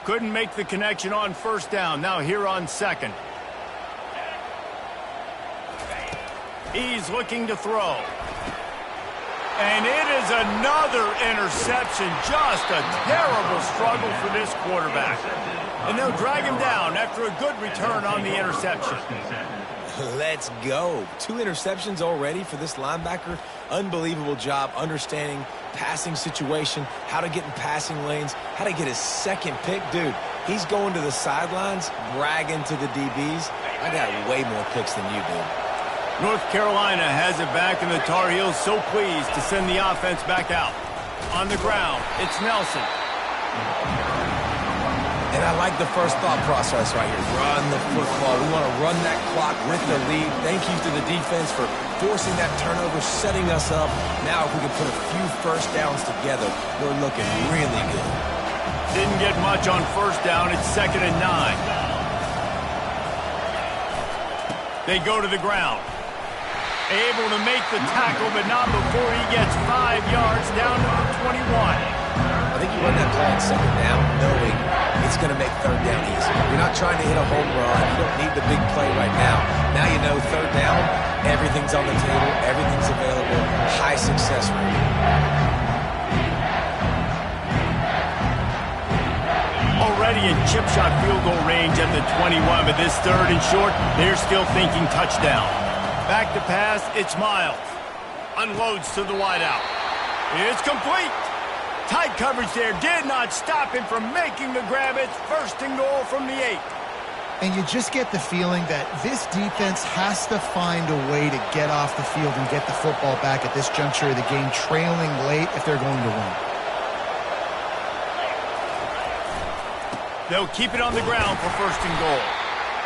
Couldn't make the connection on first down. Now here on 2nd. He's looking to throw. And it is another interception. Just a terrible struggle for this quarterback. And they'll drag him down after a good return on the interception. Let's go. 2 interceptions already for this linebacker. Unbelievable job understanding passing situation, how to get in passing lanes, how to get his 2nd pick. Dude, he's going to the sidelines, bragging to the DBs. I got way more picks than you do. North Carolina has it back, and the Tar Heels so pleased to send the offense back out. On the ground, it's Nelson. And I like the first thought process right here. Run the football. We want to run that clock with the lead. Thank you to the defense for forcing that turnover, setting us up. Now if we can put a few first downs together, we're looking really good. Didn't get much on first down. It's 2nd and 9. They go to the ground. Able to make the tackle, but not before he gets 5 yards down to the 21. I think you run that play on 2nd down knowing it's going to make 3rd down easy. You're not trying to hit a home run. You don't need the big play right now. Now you know 3rd down, everything's on the table, everything's available, high success rate. Already in chip shot field goal range at the 21, but this 3rd and short, they're still thinking touchdown. Back to pass, it's Miles. Unloads to the wideout. It's complete. Tight coverage there did not stop him from making the grab. It's 1st and goal from the 8. And you just get the feeling that this defense has to find a way to get off the field and get the football back at this juncture of the game, trailing late if they're going to win. They'll keep it on the ground for 1st and goal.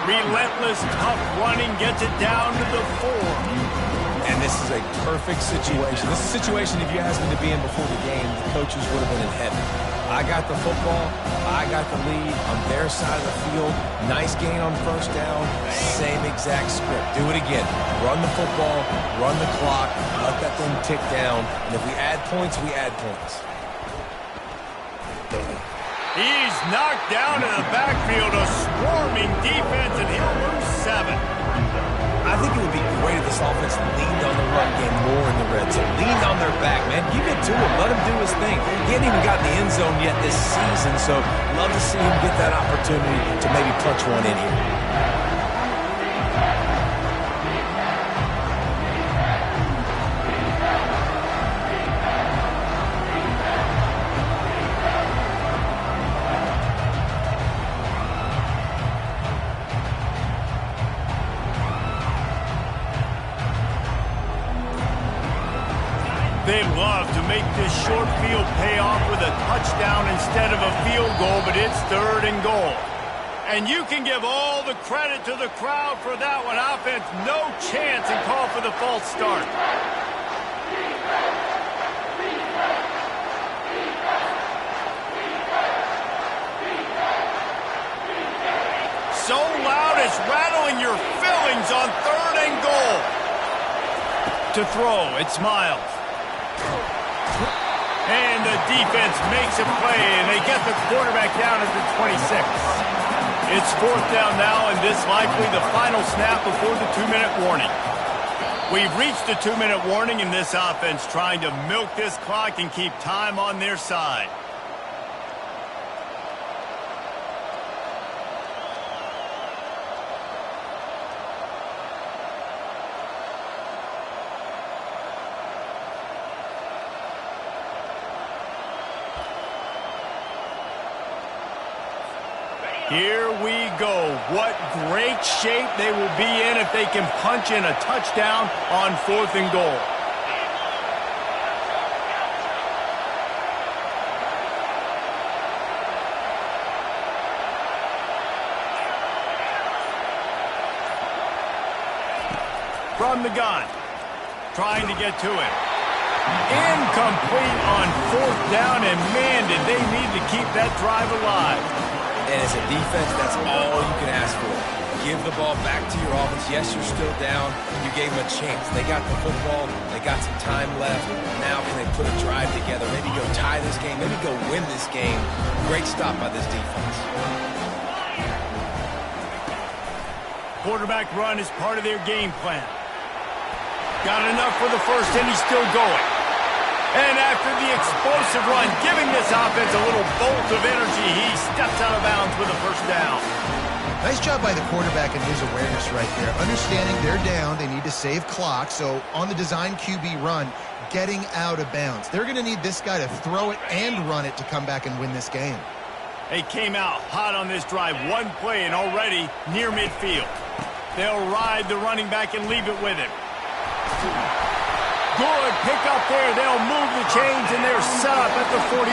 Relentless, tough running gets it down to the 4. And this is a perfect situation. This is a situation, if you asked me to be in before the game, the coaches would have been in heaven. I got the football. I got the lead on their side of the field. Nice gain on 1st down. Same exact script. Do it again. Run the football. Run the clock. Let that thing tick down. And if we add points, we add points. He's knocked down in the backfield. A swarming defense, and he'll lose 7. I think it would be great if this offense leaned on the run game more in the red zone. Leaned on their back, man. Give it to him. Let him do his thing. He hasn't even gotten the end zone yet this season, so love to see him get that opportunity to maybe punch one in here. They'd love to make this short field pay off with a touchdown instead of a field goal, but it's 3rd and goal. And you can give all the credit to the crowd for that one. Offense, no chance, and call for the false start. So loud it's rattling your fillings on 3rd and goal. To throw, it's Miles. And the defense makes a play, and they get the quarterback down at the 26. It's 4th down now, and this likely the final snap before the 2-minute warning. We've reached the 2-minute warning, and this offense trying to milk this clock and keep time on their side. Here we go. What great shape they will be in if they can punch in a touchdown on 4th and goal. From the gun. Trying to get to it. Incomplete on 4th down, and man, did they need to keep that drive alive. And as a defense, that's all you can ask for. Give the ball back to your offense. Yes, you're still down. You gave them a chance. They got the football. They got some time left. Now can they put a drive together? Maybe go tie this game. Maybe go win this game. Great stop by this defense. Quarterback run is part of their game plan. Got enough for the first, and he's still going. And after the explosive run, giving this offense a little bolt of energy, he steps out of bounds with a 1st down. Nice job by the quarterback and his awareness right there. Understanding they're down, they need to save clock. So on the design QB run, getting out of bounds. They're going to need this guy to throw it and run it to come back and win this game. They came out hot on this drive. One play and already near midfield. They'll ride the running back and leave it with him. Good pick up there. They'll move the chains, and they're set up at the 41.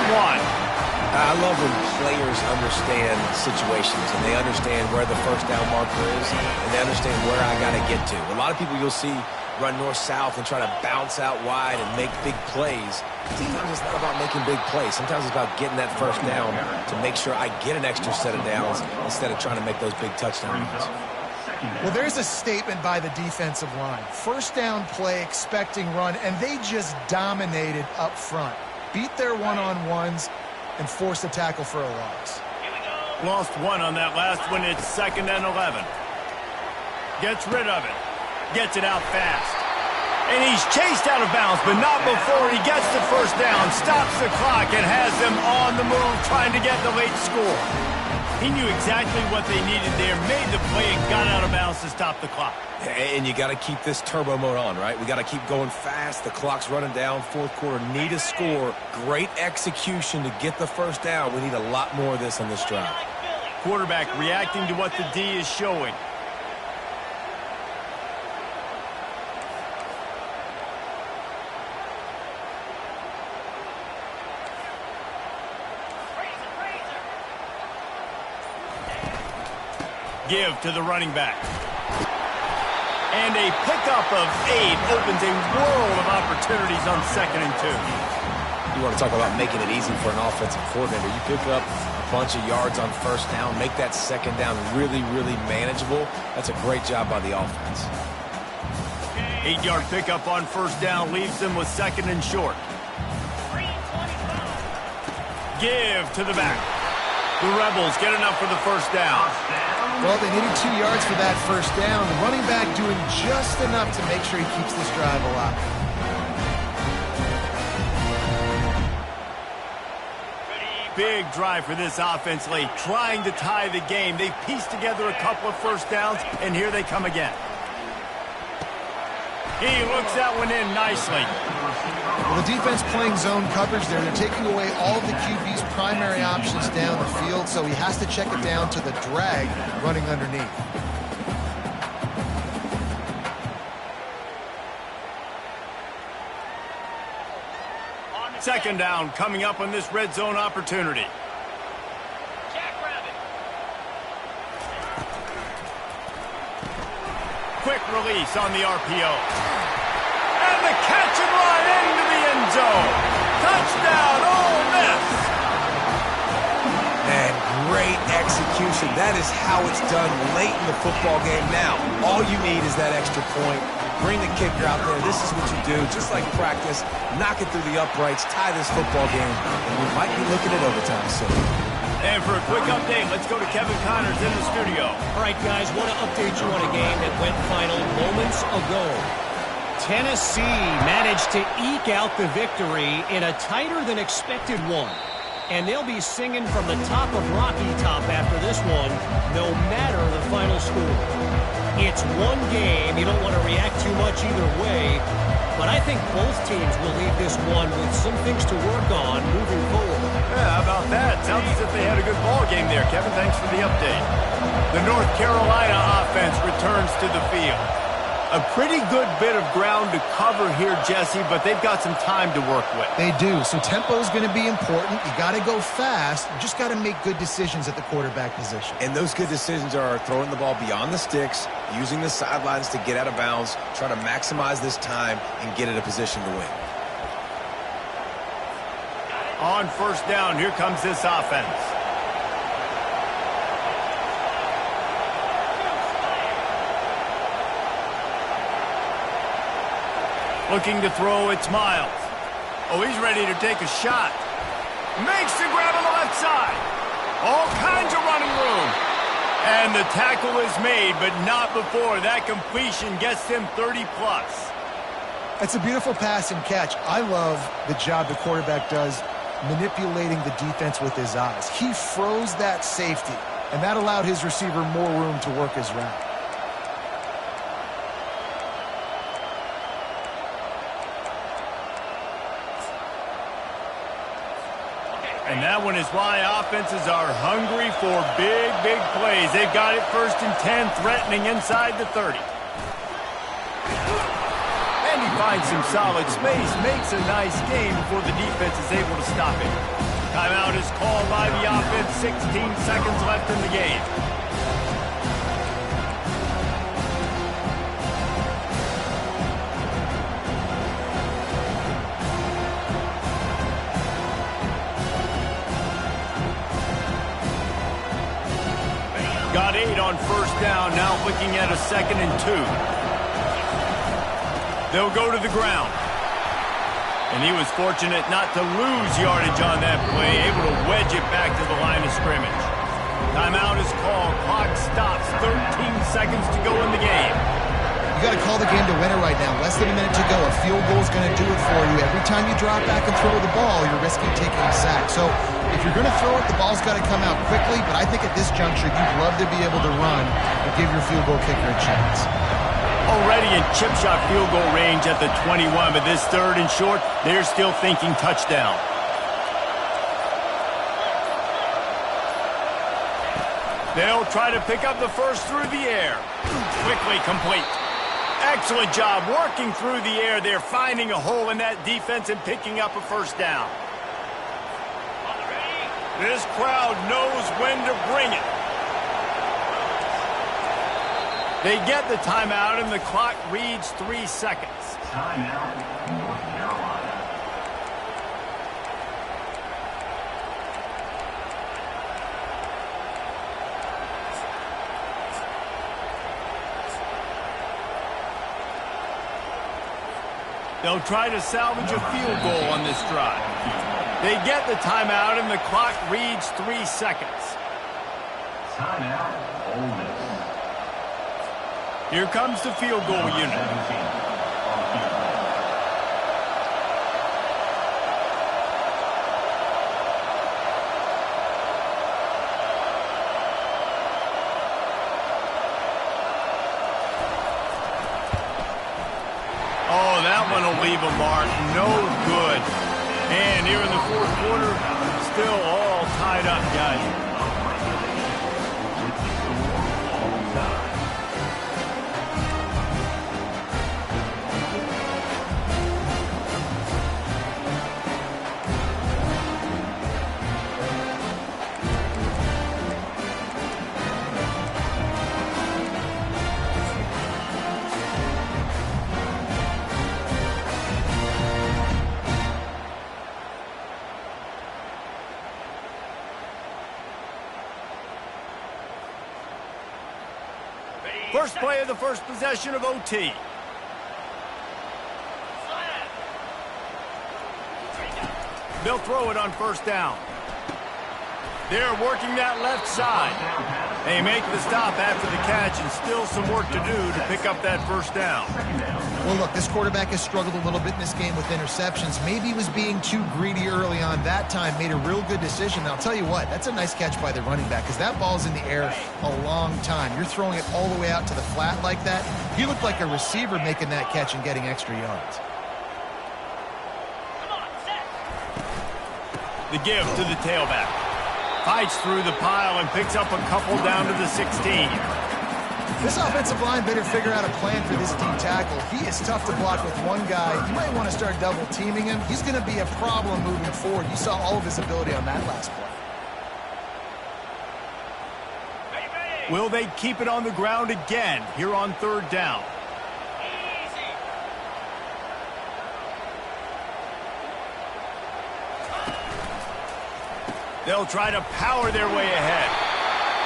I love when players understand situations and they understand where the first down marker is and they understand where I got to get to. A lot of people you'll see run north-south and try to bounce out wide and make big plays. Sometimes it's not about making big plays. Sometimes it's about getting that first down to make sure I get an extra set of downs instead of trying to make those big touchdown runs. Well, there's a statement by the defensive line. First down play, expecting run, and they just dominated up front. Beat their one-on-ones and forced a tackle for a loss. Lost one on that last one. It's 2nd and 11. Gets rid of it. Gets it out fast. And he's chased out of bounds, but not before he gets the first down, stops the clock, and has them on the move trying to get the late score. He knew exactly what they needed there, made the play, and got out of bounds to stop the clock. And you got to keep this turbo mode on, right? We got to keep going fast. The clock's running down. Fourth quarter, need a score. Great execution to get the first down. We need a lot more of this on this drive. Quarterback reacting to what the D is showing. Give to the running back. And a pickup of 8 opens a world of opportunities on 2nd and 2. You want to talk about making it easy for an offensive coordinator. You pick up a bunch of yards on first down, make that second down really, really manageable. That's a great job by the offense. 8-yard pickup on first down leaves them with 2nd and short. Give to the back. The Rebels get enough for the first down. Well, they needed 2 yards for that first down. The running back doing just enough to make sure he keeps this drive alive. Big drive for this offense late, trying to tie the game. They've pieced together a couple of first downs, and here they come again. He looks that one in nicely. Well, the defense playing zone coverage there. They're taking away all of the QB's primary options down the field, so he has to check it down to the drag running underneath. Second down coming up on this red zone opportunity. Quick release on the RPO. And the catch and run into the end zone. Touchdown, Ole Miss. And great execution. That is how it's done late in the football game. Now, all you need is that extra point. Bring the kicker out there. This is what you do. Just like practice, knock it through the uprights, tie this football game, and we might be looking at overtime soon. And for a quick update, let's go to Kevin Connors in the studio. All right, guys, want to update you on a game that went final moments ago. Tennessee managed to eke out the victory in a tighter-than-expected one. And they'll be singing from the top of Rocky Top after this one, no matter the final score. It's one game. You don't want to react too much either way. But I think both teams will leave this one with some things to work on moving forward. Yeah, how about that? Sounds as if they had a good ball game there, Kevin. Thanks for the update. The North Carolina offense returns to the field. A pretty good bit of ground to cover here, Jesse, but they've got some time to work with. They do. So tempo is going to be important. You got to go fast. You just got to make good decisions at the quarterback position. And those good decisions are throwing the ball beyond the sticks, using the sidelines to get out of bounds, trying to maximize this time and get in a position to win. On first down, here comes this offense. Looking to throw, it's Miles. Oh, he's ready to take a shot. Makes the grab on the left side. All kinds of running room. And the tackle is made, but not before that completion gets him 30-plus. It's a beautiful pass and catch. I love the job the quarterback does manipulating the defense with his eyes. He froze that safety, and that allowed his receiver more room to work his route. And that one is why offenses are hungry for big, big plays. They've got it 1st and 10, threatening inside the 30. And he finds some solid space, makes a nice game before the defense is able to stop it. Timeout is called by the offense. 16 seconds left in the game. Got 8 on first down, now looking at a 2nd and 2. They'll go to the ground. And he was fortunate not to lose yardage on that play, able to wedge it back to the line of scrimmage. Timeout is called. Clock stops. 13 seconds to go in the game. You got to call the game to win it right now. Less than a minute to go. A field goal is going to do it for you. Every time you drop back and throw the ball, you're risking taking a sack. So if you're going to throw it, the ball's got to come out quickly. But I think at this juncture, you'd love to be able to run and give your field goal kicker a chance. Already in chip shot field goal range at the 21, but this 3rd and short, they're still thinking touchdown. They'll try to pick up the first through the air. Quickly complete. Excellent job working through the air. They're finding a hole in that defense and picking up a first down. This crowd knows when to bring it. They get the timeout, and the clock reads 3 seconds. Timeout, North Carolina. They'll try to salvage a field goal on this drive. They get the timeout, and the clock reads 3 seconds. Timeout, Ole Miss. Here comes the field goal unit. Oh, that one will leave a mark. No good. And here in the 4th quarter, still all tied up, guys. First play of the first possession of OT. They'll throw it on first down. They're working that left side. They make the stop after the catch, and still some work to do to pick up that first down. Well, look, this quarterback has struggled a little bit in this game with interceptions. Maybe he was being too greedy early on. That time made a real good decision. And I'll tell you what, that's a nice catch by the running back, because that ball's in the air a long time. You're throwing it all the way out to the flat like that. He looked like a receiver making that catch and getting extra yards. The give to the tailback. Fights through the pile and picks up a couple down to the 16. This offensive line better figure out a plan for this deep tackle. He is tough to block with one guy. You might want to start double teaming him. He's going to be a problem moving forward. You saw all of his ability on that last play. Will they keep it on the ground again here on 3rd down? They'll try to power their way ahead.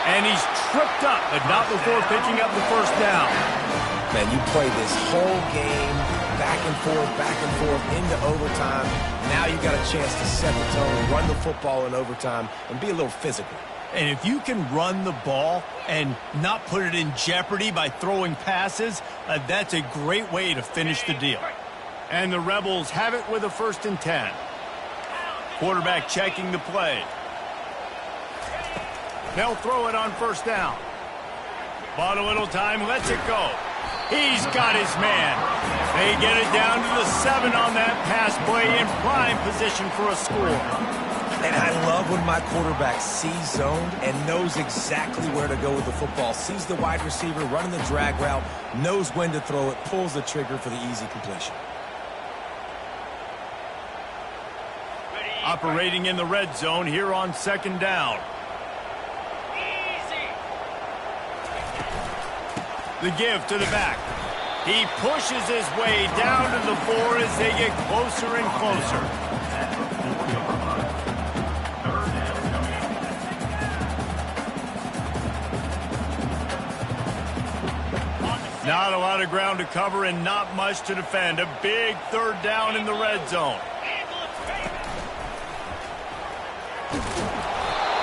And he's tripped up, but not before picking up the first down. Man, you play this whole game back and forth, into overtime. Now you got a chance to set the tone, run the football in overtime, and be a little physical. And if you can run the ball and not put it in jeopardy by throwing passes, that's a great way to finish the deal. And the Rebels have it with a 1st and 10. Quarterback checking the play. They'll throw it on first down. Bought a little time, lets it go. He's got his man. They get it down to the 7 on that pass play, in prime position for a score. And I love when my quarterback sees zoned and knows exactly where to go with the football. Sees the wide receiver running the drag route, knows when to throw it, pulls the trigger for the easy completion. Operating in the red zone here on second down. The give to the back. He pushes his way down to the 4 as they get closer and closer. Not a lot of ground to cover and not much to defend. A big third down in the red zone.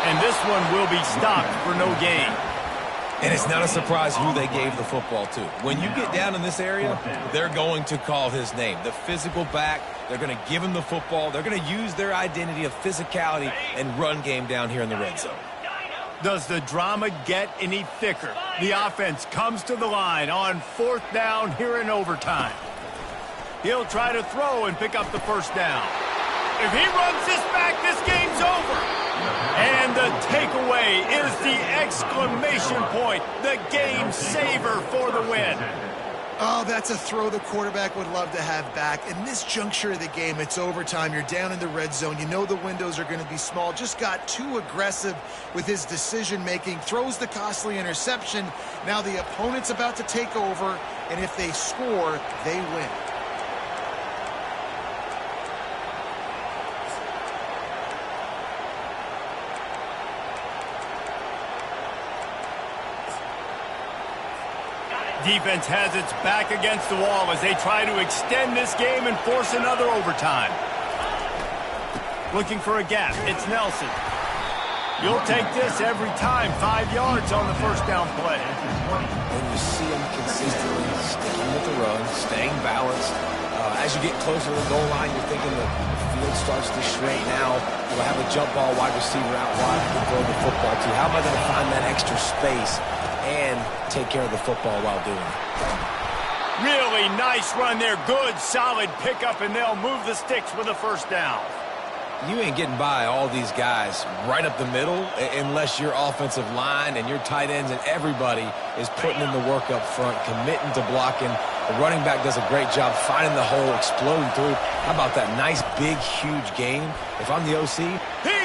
And this one will be stopped for no gain. And it's not a surprise who they gave the football to. When you get down in this area, they're going to call his name. The physical back, they're going to give him the football. They're going to use their identity of physicality and run game down here in the red zone. Does the drama get any thicker? The offense comes to the line on 4th down here in overtime. He'll try to throw and pick up the first down. If he runs this back, this game's over. And the takeaway is the exclamation point, the game saver for the win. Oh, that's a throw the quarterback would love to have back. In this juncture of the game, it's overtime. You're down in the red zone. You know the windows are going to be small. Just got too aggressive with his decision-making. Throws the costly interception. Now the opponent's about to take over, and if they score, they win. Defense has its back against the wall as they try to extend this game and force another overtime. Looking for a gap. It's Nelson. You'll take this every time. 5 yards on the first down play. When you see him consistently sticking with the run, staying balanced, as you get closer to the goal line, you're thinking the field starts to shrink now. You'll have a jump ball wide receiver out wide you can throw the football to. How am I going to find that extra space and take care of the football while doing it? Really nice run there. Good, solid pickup, and they'll move the sticks with a first down. You ain't getting by all these guys right up the middle unless your offensive line and your tight ends and everybody is putting in the work up front, committing to blocking. The running back does a great job finding the hole, exploding through. How about that nice, big, huge game? If I'm the OC, He